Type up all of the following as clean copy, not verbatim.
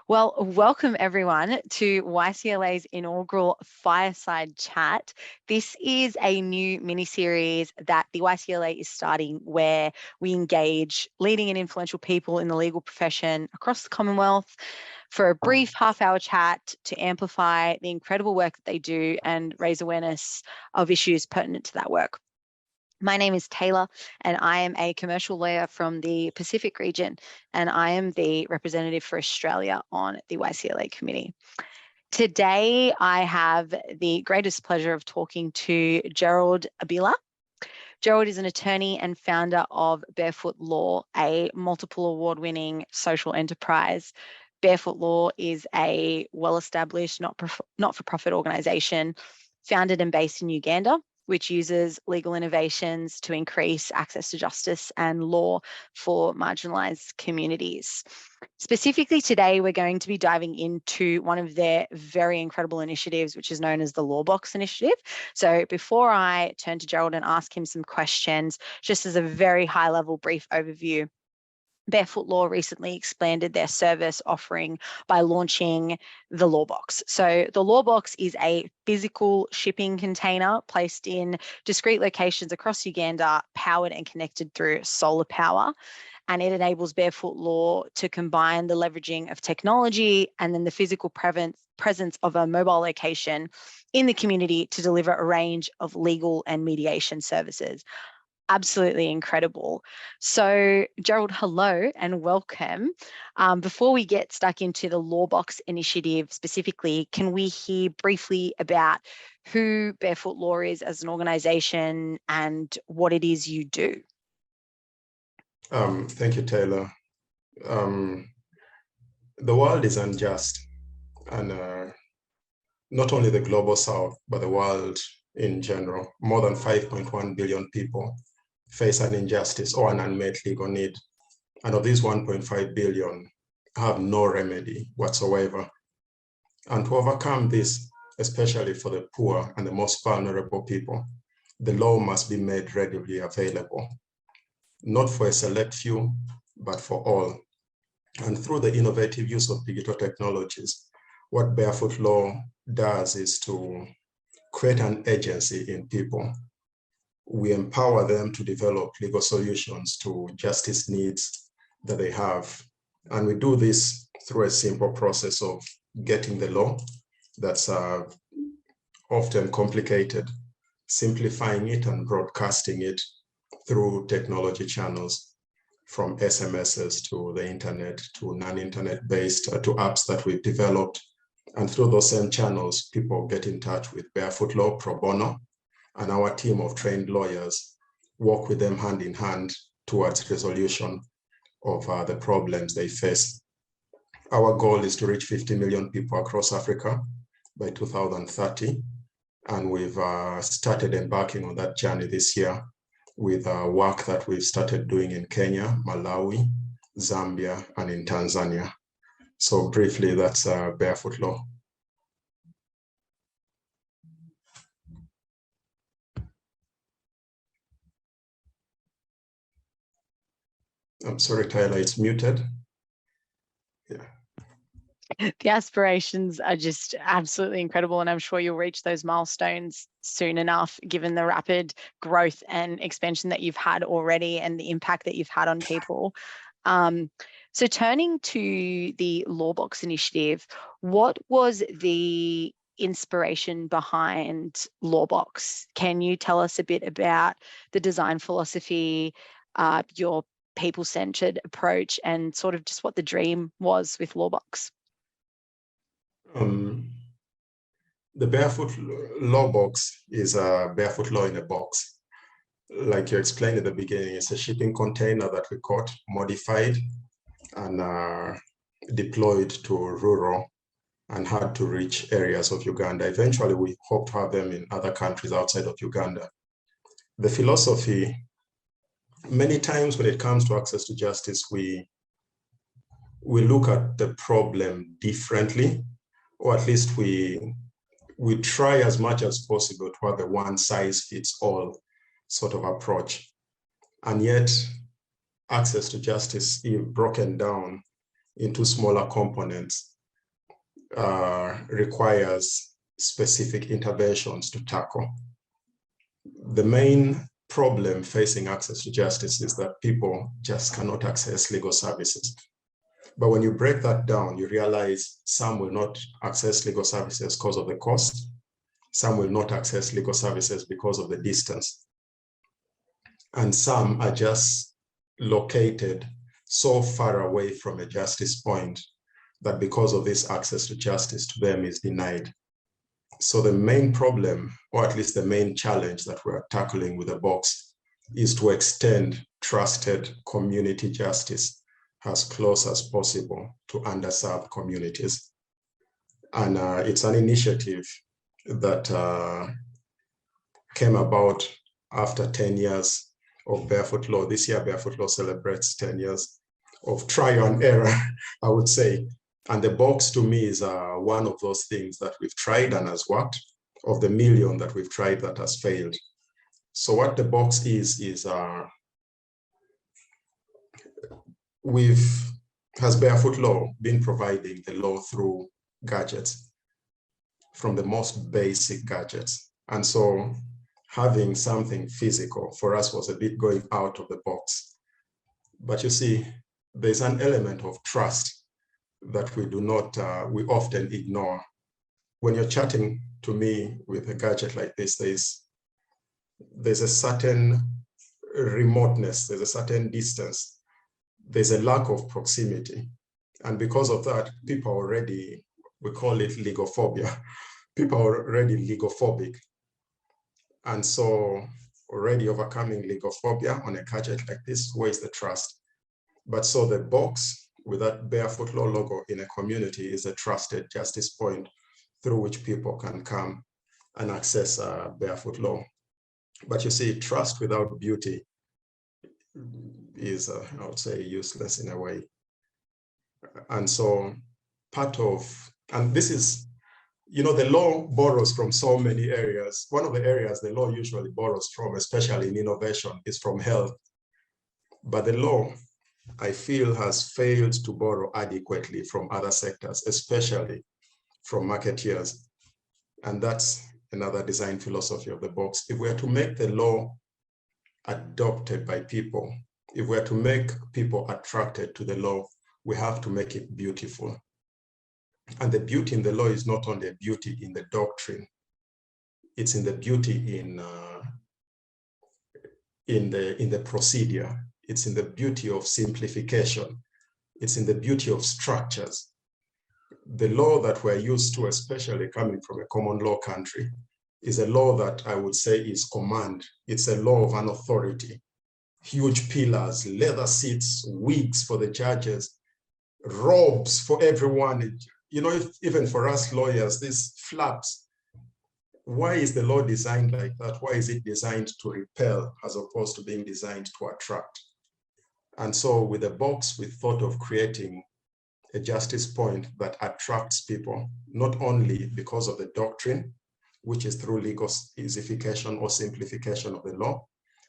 Well, welcome everyone to YCLA's inaugural Fireside Chat. This is a new mini-series that the YCLA is starting where we engage leading and influential people in the legal profession across the Commonwealth for a brief half-hour chat to amplify the incredible work that they do and raise awareness of issues pertinent to that work. My name is Taylah, and I am a commercial lawyer from the Pacific region, and I am the representative for Australia on the YCLA committee. Today, I have the greatest pleasure of talking to Gerald Abila. Gerald is an attorney and founder of BarefootLaw, a multiple award-winning social enterprise. BarefootLaw is a well-established not-for-profit organisation founded and based in Uganda, which uses legal innovations to increase access to justice and law for marginalised communities. Specifically today, we're going to be diving into one of their very incredible initiatives, which is known as the LawBox initiative. So before I turn to Gerald and ask him some questions, just as a very high-level brief overview, BarefootLaw recently expanded their service offering by launching the LawBox. So the LawBox is a physical shipping container placed in discrete locations across Uganda, powered and connected through solar power. And it enables BarefootLaw to combine the leveraging of technology and then the physical presence of a mobile location in the community to deliver a range of legal and mediation services. Absolutely incredible. So Gerald, hello and welcome. Before we get stuck into the LawBox initiative specifically, can we hear briefly about who BarefootLaw is as an organisation and what it is you do? Thank you, Taylah. The world is unjust, and not only the global south, but the world in general. More than 5.1 billion people face an injustice or an unmet legal need. And of these 1.5 billion have no remedy whatsoever. And to overcome this, especially for the poor and the most vulnerable people, the law must be made readily available, not for a select few, but for all. And through the innovative use of digital technologies, what BarefootLaw does is to create an agency in people. We empower them to develop legal solutions to justice needs that they have. And we do this through a simple process of getting the law that's often complicated, simplifying it and broadcasting it through technology channels, from SMSs to the internet to non-internet based to apps that we've developed. And through those same channels, people get in touch with BarefootLaw pro bono, and our team of trained lawyers work with them hand in hand towards resolution of the problems they face. Our goal is to reach 50 million people across Africa by 2030, and we've started embarking on that journey this year with work that we've started doing in Kenya, Malawi, Zambia, and in Tanzania. So briefly, that's BarefootLaw. I'm sorry, Taylah, it's muted. Yeah. The aspirations are just absolutely incredible, and I'm sure you'll reach those milestones soon enough, given the rapid growth and expansion that you've had already and the impact that you've had on people. So turning to the LawBox initiative, what was the inspiration behind LawBox? Can you tell us a bit about the design philosophy, your people-centered approach, and sort of just what the dream was with LawBox? The LawBox is a barefoot law in a box. Like you explained at the beginning, it's a shipping container that we caught, modified, and deployed to rural and hard to reach areas of Uganda. Eventually, we hope to have them in other countries outside of Uganda. The philosophy, many times when it comes to access to justice, we look at the problem differently, or at least we try as much as possible to have a one-size-fits-all sort of approach. And yet, access to justice is broken down into smaller components requires specific interventions to tackle. The main problem facing access to justice is that people just cannot access legal services. But when you break that down, you realize some will not access legal services because of the cost. Some will not access legal services because of the distance. And some are just located so far away from a justice point that because of this, access to justice to them is denied. So the main problem, or at least the main challenge that we're tackling with the box, is to extend trusted community justice as close as possible to underserved communities. And it's an initiative that came about after 10 years of Barefoot Law. This year, Barefoot Law celebrates 10 years of trial and error, I would say. And the box to me is one of those things that we've tried and has worked, of the million that we've tried that has failed. So what the box is has Barefoot Law been providing the law through gadgets, from the most basic gadgets. And so having something physical for us was a bit going out of the box. But you see, there's an element of trust that we do not, we often ignore. When you're chatting to me with a gadget like this, there's a certain remoteness, there's a certain distance, there's a lack of proximity. And because of that, people are already, we call it legophobia. People are already legophobic. And so already overcoming legophobia on a gadget like this, where is the trust? But so the box with that Barefoot Law logo in a community is a trusted justice point through which people can come and access Barefoot Law. But you see, trust without beauty is, I would say, useless in a way. And so part of, and this is, you know, the law borrows from so many areas. One of the areas the law usually borrows from, especially in innovation, is from health. But the law, I feel, has failed to borrow adequately from other sectors, especially from marketeers. And that's another design philosophy of the box. If we are to make the law adopted by people, if we are to make people attracted to the law, we have to make it beautiful. And the beauty in the law is not only a beauty in the doctrine, it's in the beauty in the procedure. It's in the beauty of simplification. It's in the beauty of structures. The law that we're used to, especially coming from a common law country, is a law that I would say is command. It's a law of an authority. Huge pillars, leather seats, wigs for the judges, robes for everyone. You know, even for us lawyers, these flaps. Why is the law designed like that? Why is it designed to repel as opposed to being designed to attract? And so with the box, we thought of creating a justice point that attracts people, not only because of the doctrine, which is through legal easification or simplification of the law,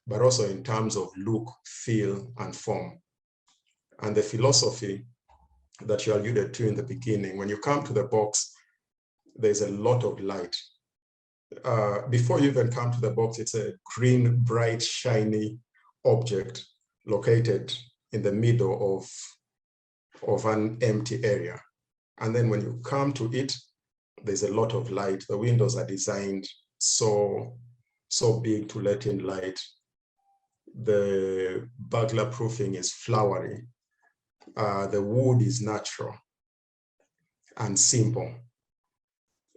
but also in terms of look, feel, and form. And the philosophy that you alluded to in the beginning, when you come to the box, there's a lot of light. Before you even come to the box, it's a green, bright, shiny object located in the middle of an empty area. And then when you come to it, there's a lot of light. The windows are designed so big to let in light. The burglar proofing is flowery. The wood is natural and simple.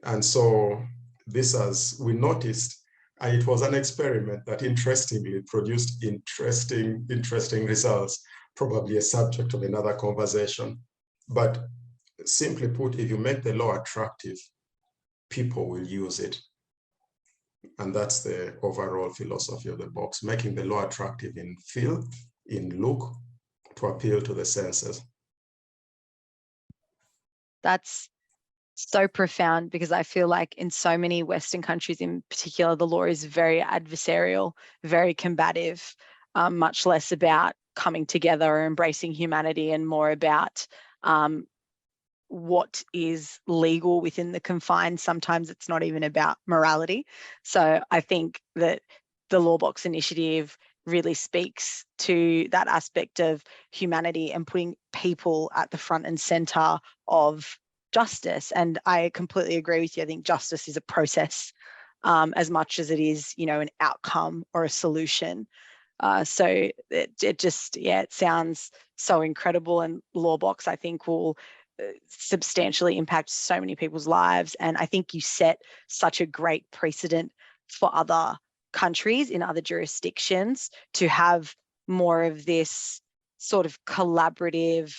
And so this, as we noticed, and it was an experiment that interestingly produced interesting results, probably a subject of another conversation. But simply put, if you make the law attractive, people will use it. And that's the overall philosophy of the box, making the law attractive in feel, in look, to appeal to the senses. That's so profound, because I feel like in so many Western countries in particular, the law is very adversarial, very combative, much less about coming together or embracing humanity, and more about what is legal within the confines. Sometimes it's not even about morality. So I think that the LawBox initiative really speaks to that aspect of humanity and putting people at the front and center of justice. And I completely agree with you. I think justice is a process as much as it is, an outcome or a solution. So it just, it sounds so incredible. And LawBox, I think, will substantially impact so many people's lives. And I think you set such a great precedent for other countries in other jurisdictions to have more of this sort of collaborative,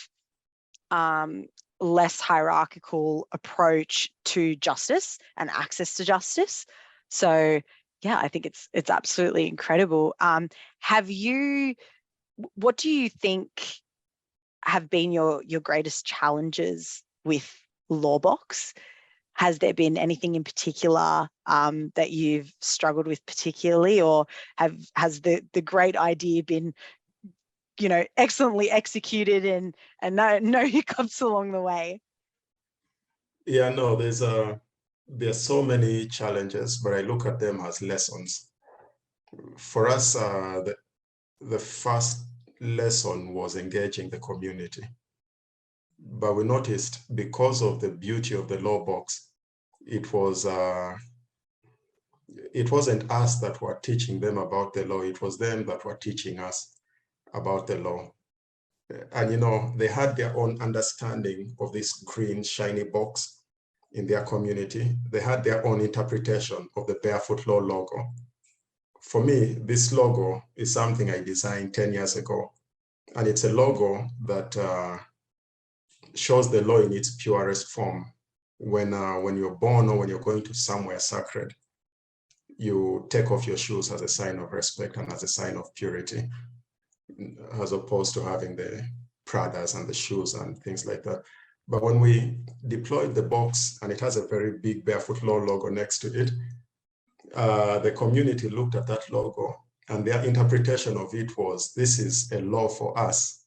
less hierarchical approach to justice and access to justice. So yeah, I think it's absolutely incredible. What do you think have been your greatest challenges with LawBox? Has there been anything in particular that you've struggled with particularly, or has the great idea been, excellently executed and no hiccups along the way? Yeah, no, there's so many challenges, but I look at them as lessons. For us, the first lesson was engaging the community. But we noticed, because of the beauty of the LawBox, it wasn't us that were teaching them about the law, it was them that were teaching us about the law. And they had their own understanding of this green shiny box in their community. They had their own interpretation of the BarefootLaw logo. For me, this logo is something I designed 10 years ago. And it's a logo that shows the law in its purest form. When you're born or when you're going to somewhere sacred, you take off your shoes as a sign of respect and as a sign of purity, as opposed to having the Pradas and the shoes and things like that. But when we deployed the box, and it has a very big BarefootLaw logo next to it, the community looked at that logo, and their interpretation of it was, this is a law for us,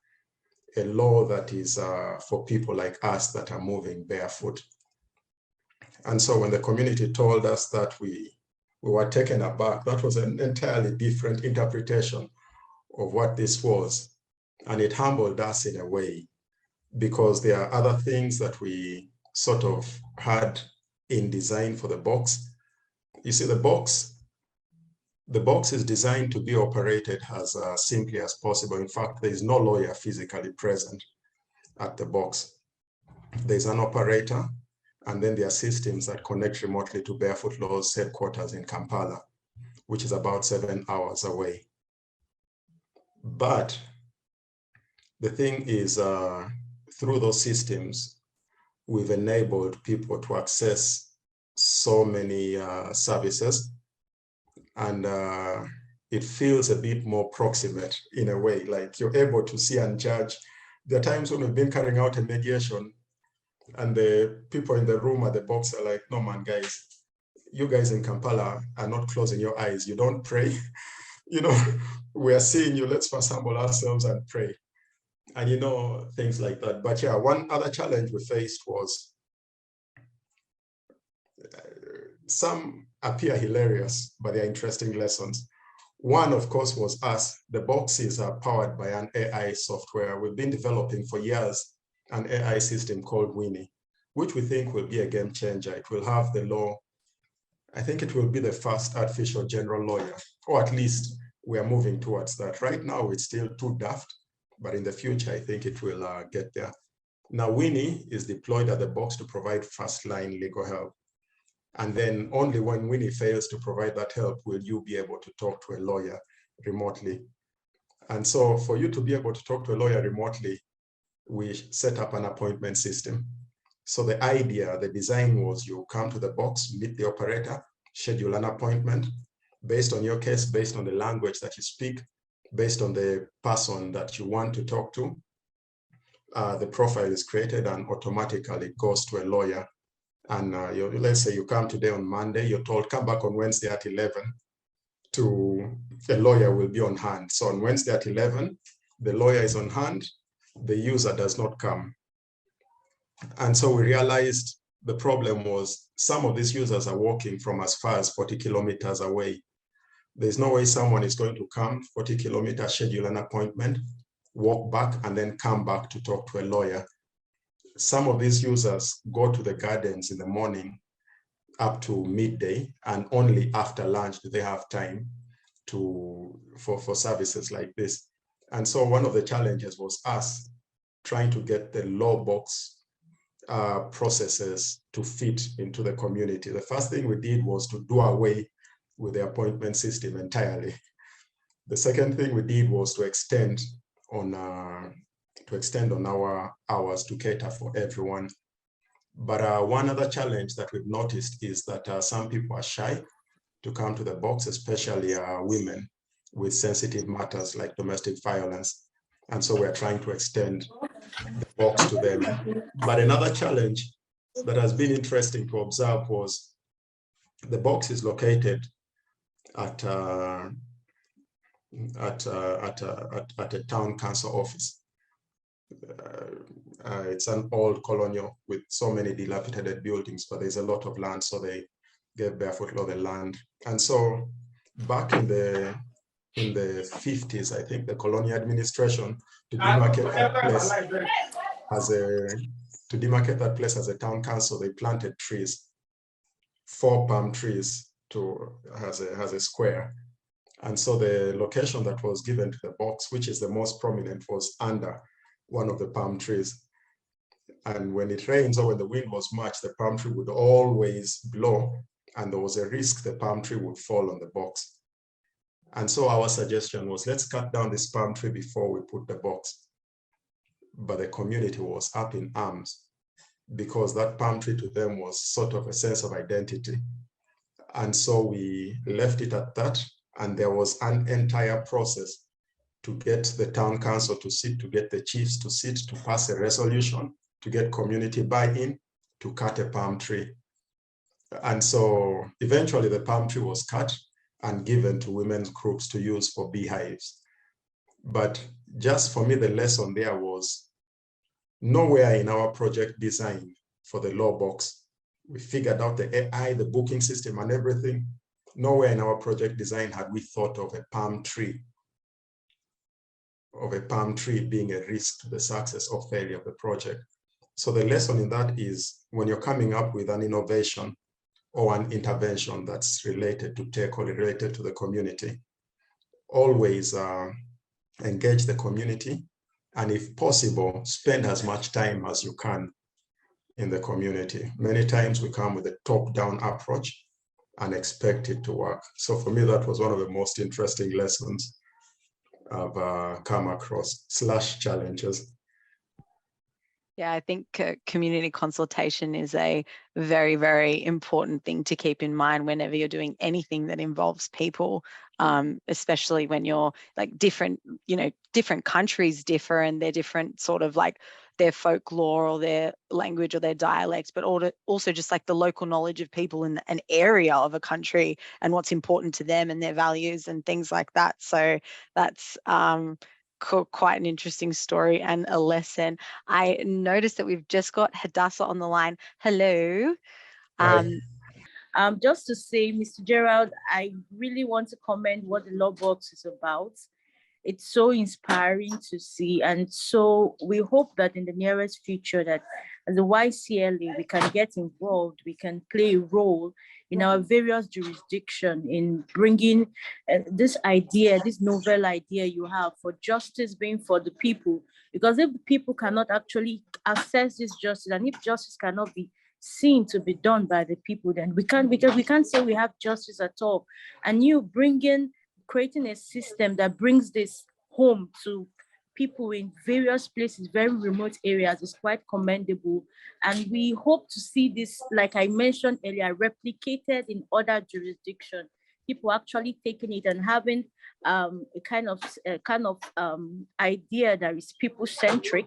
a law that is for people like us that are moving barefoot. And so when the community told us that, we were taken aback. That was an entirely different interpretation of what this was. And it humbled us in a way, because there are other things that we sort of had in design for the box. You see, the box is designed to be operated as simply as possible. In fact, there is no lawyer physically present at the box. There's an operator, and then there are systems that connect remotely to BarefootLaw's headquarters in Kampala, which is about 7 hours away. But the thing is, through those systems, we've enabled people to access so many services, and it feels a bit more proximate in a way, like you're able to see and judge. There are times when we've been carrying out a mediation, and the people in the room at the box are like, no man, guys, you guys in Kampala are not closing your eyes. You don't pray. We are seeing you. Let's first humble ourselves and pray. And things like that. But yeah, one other challenge we faced was, some appear hilarious, but they're interesting lessons. One, of course, was us. The boxes are powered by an AI software. We've been developing for years an AI system called Winnie, which we think will be a game changer. It will have the law. I think it will be the first artificial general lawyer, or at least we are moving towards that. Right now, it's still too daft, but in the future, I think it will get there. Now, Winnie is deployed at the box to provide first-line legal help. And then only when Winnie fails to provide that help will you be able to talk to a lawyer remotely. And so for you to be able to talk to a lawyer remotely, we set up an appointment system. So the idea, the design was, you come to the box, meet the operator, schedule an appointment based on your case, based on the language that you speak, based on the person that you want to talk to. The profile is created and automatically goes to a lawyer. And let's say you come today on Monday, you're told, come back on Wednesday at 11 a lawyer will be on hand. So on Wednesday at 11, the lawyer is on hand, the user does not come. And so we realized the problem was some of these users are walking from as far as 40 kilometers away. There's no way someone is going to come 40 kilometers, schedule an appointment, walk back, and then come back to talk to a lawyer. Some of these users go to the gardens in the morning up to midday, and only after lunch do they have time for services like this. And so one of the challenges was us trying to get the LawBox processes to fit into the community. The first thing we did was to do away with the appointment system entirely. The second thing we did was to extend on our hours to cater for everyone. But one other challenge that we've noticed is that some people are shy to come to the box, especially women with sensitive matters like domestic violence. And so we're trying to extend the box to them. But another challenge that has been interesting to observe was the box is located at a town council office. It's an old colonial with so many dilapidated buildings, but there's a lot of land, so they gave BarefootLaw the land. And so back in the 50s, I think the colonial administration, to demarcate that place as a town council, they planted trees, 4 palm trees as a square. And so the location that was given to the box, which is the most prominent, was under one of the palm trees. And when it rains or when the wind was much, the palm tree would always blow, and there was a risk the palm tree would fall on the box. And so our suggestion was, let's cut down this palm tree before we put the box. But the community was up in arms because that palm tree to them was sort of a sense of identity. And so we left it at that. And there was an entire process to get the town council to sit, to get the chiefs to sit, to pass a resolution, to get community buy-in, to cut a palm tree. And so eventually the palm tree was cut and given to women's groups to use for beehives. But just for me, the lesson there was nowhere in our project design for the LawBox, we figured out the AI, the booking system and everything. Nowhere in our project design had we thought of a palm tree being a risk to the success or failure of the project. So the lesson in that is when you're coming up with an innovation or an intervention that's related to tech or related to the community, always engage the community, and if possible, spend as much time as you can in the community. Many times we come with a top-down approach and expect it to work. So for me, that was one of the most interesting lessons I've come across / challenges. Yeah, I think community consultation is a very, very important thing to keep in mind whenever you're doing anything that involves people, especially when you're like different countries differ and they're different sort of like their folklore or their language or their dialects, but also just like the local knowledge of people in an area of a country and what's important to them and their values and things like that. So that's quite an interesting story and a lesson. I noticed that we've just got Hadassah on the line. Hello. Just to say, Mr. Gerald, I really want to comment what the LawBox is about. It's so inspiring to see. And so we hope that in the nearest future that as the YCLA, we can get involved, we can play a role in our various jurisdictions in bringing this idea, this novel idea you have for justice being for the people. Because if the people cannot actually access this justice, and if justice cannot be seen to be done by the people, then we can't say we have justice at all. And you creating a system that brings this home to people in various places, very remote areas, is quite commendable. And we hope to see this, like I mentioned earlier, replicated in other jurisdictions. People actually taking it and having a kind of idea that is people-centric,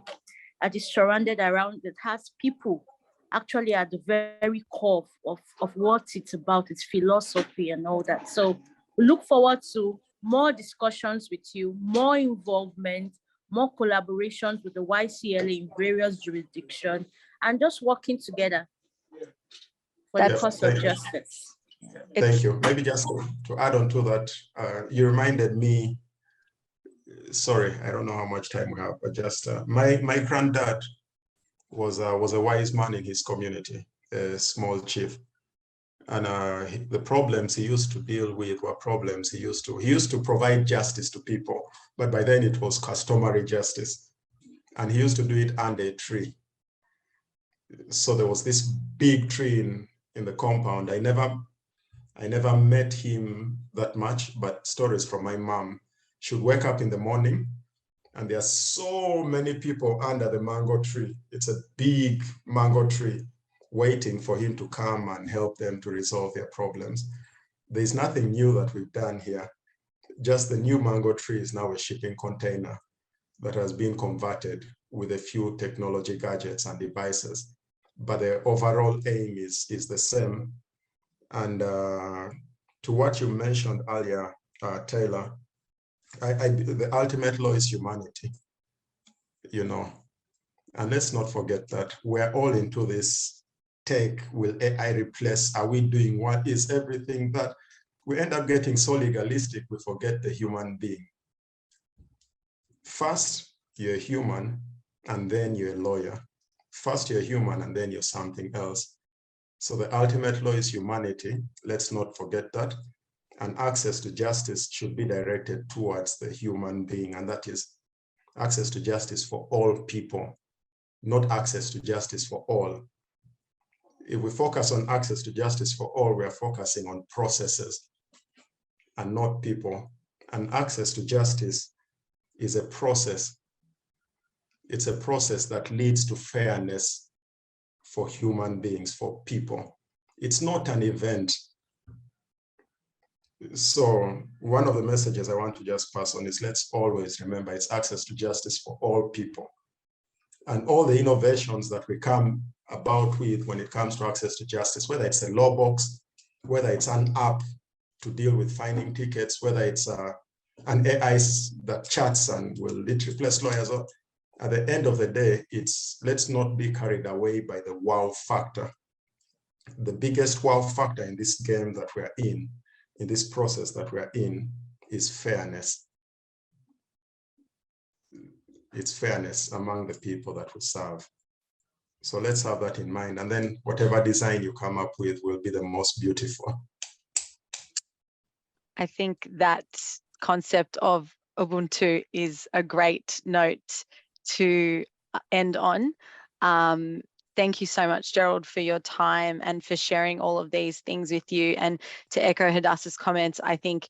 that is surrounded around, that has people actually at the very core of what it's about, its philosophy and all that. So we look forward to more discussions with you, more involvement, more collaborations with the YCLA in various jurisdictions. and just working together for the cause of justice. Thank you. Maybe just to add on to that, you reminded me, sorry, I don't know how much time we have, but just my granddad was a wise man in his community, a small chief. And the problems he used to deal with were problems he used to provide justice to people, but by then it was customary justice. And he used to do it under a tree. So there was this big tree in the compound. I never met him that much, but stories from my mom. She would wake up in the morning and there are so many people under the mango tree. It's a big mango tree waiting for him to come and help them to resolve their problems. There's nothing new that we've done here. Just the new mango tree is now a shipping container that has been converted with a few technology gadgets and devices. But the overall aim is the same. And to what you mentioned earlier, Taylah, the ultimate law is humanity, you know. And let's not forget that we're all into this tech. Will AI replace? Are we doing what is everything that we end up getting so legalistic, we forget the human being. First, you're a human, and then you're a lawyer. First, you're human, and then you're something else. So the ultimate law is humanity. Let's not forget that. And access to justice should be directed towards the human being, and that is access to justice for all people, not access to justice for all. If we focus on access to justice for all, we are focusing on processes and not people. And access to justice is a process. It's a process that leads to fairness for human beings, for people. It's not an event. So one of the messages I want to just pass on is, let's always remember it's access to justice for all people. And all the innovations that we come about with when it comes to access to justice, whether it's a LawBox, whether it's an app to deal with finding tickets, whether it's an AI that chats and will literally replace lawyers, at the end of the day, let's not be carried away by the wow factor. The biggest wow factor in this game that we're in this process that we're in, is fairness. It's fairness among the people that we serve. So let's have that in mind. And then whatever design you come up with will be the most beautiful. I think that concept of Ubuntu is a great note to end on. Thank you so much, Gerald, for your time and for sharing all of these things with you. And to echo Hadassah's comments, I think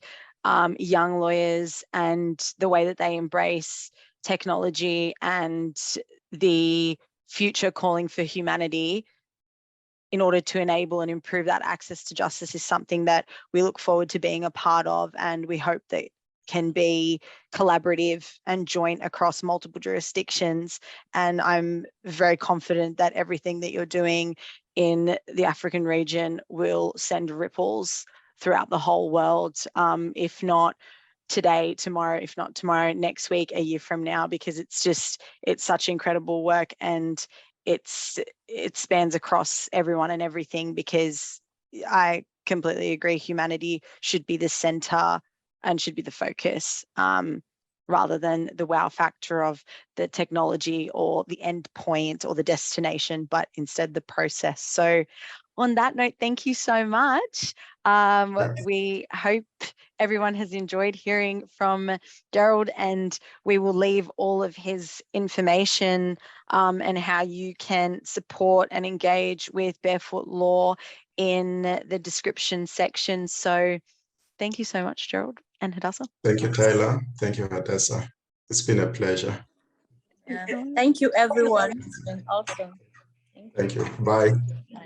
young lawyers and the way that they embrace technology and the future calling for humanity in order to enable and improve that access to justice is something that we look forward to being a part of, and we hope that can be collaborative and joint across multiple jurisdictions. And I'm very confident that everything that you're doing in the African region will send ripples throughout the whole world, if not today, tomorrow, if not tomorrow, next week, a year from now, because it's such incredible work, and it spans across everyone and everything, because I completely agree, humanity should be the center and should be the focus, rather than the wow factor of the technology or the end point or the destination, but instead the process. So on that note, thank you so much. We hope everyone has enjoyed hearing from Gerald, and we will leave all of his information and how you can support and engage with Barefoot Law in the description section. So thank you so much, Gerald and Hadassah. Thank you, Taylah. Thank you, Hadassah. It's been a pleasure. Yeah. Thank you, everyone. It's been awesome. Thank you. Bye.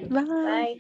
Bye. Bye.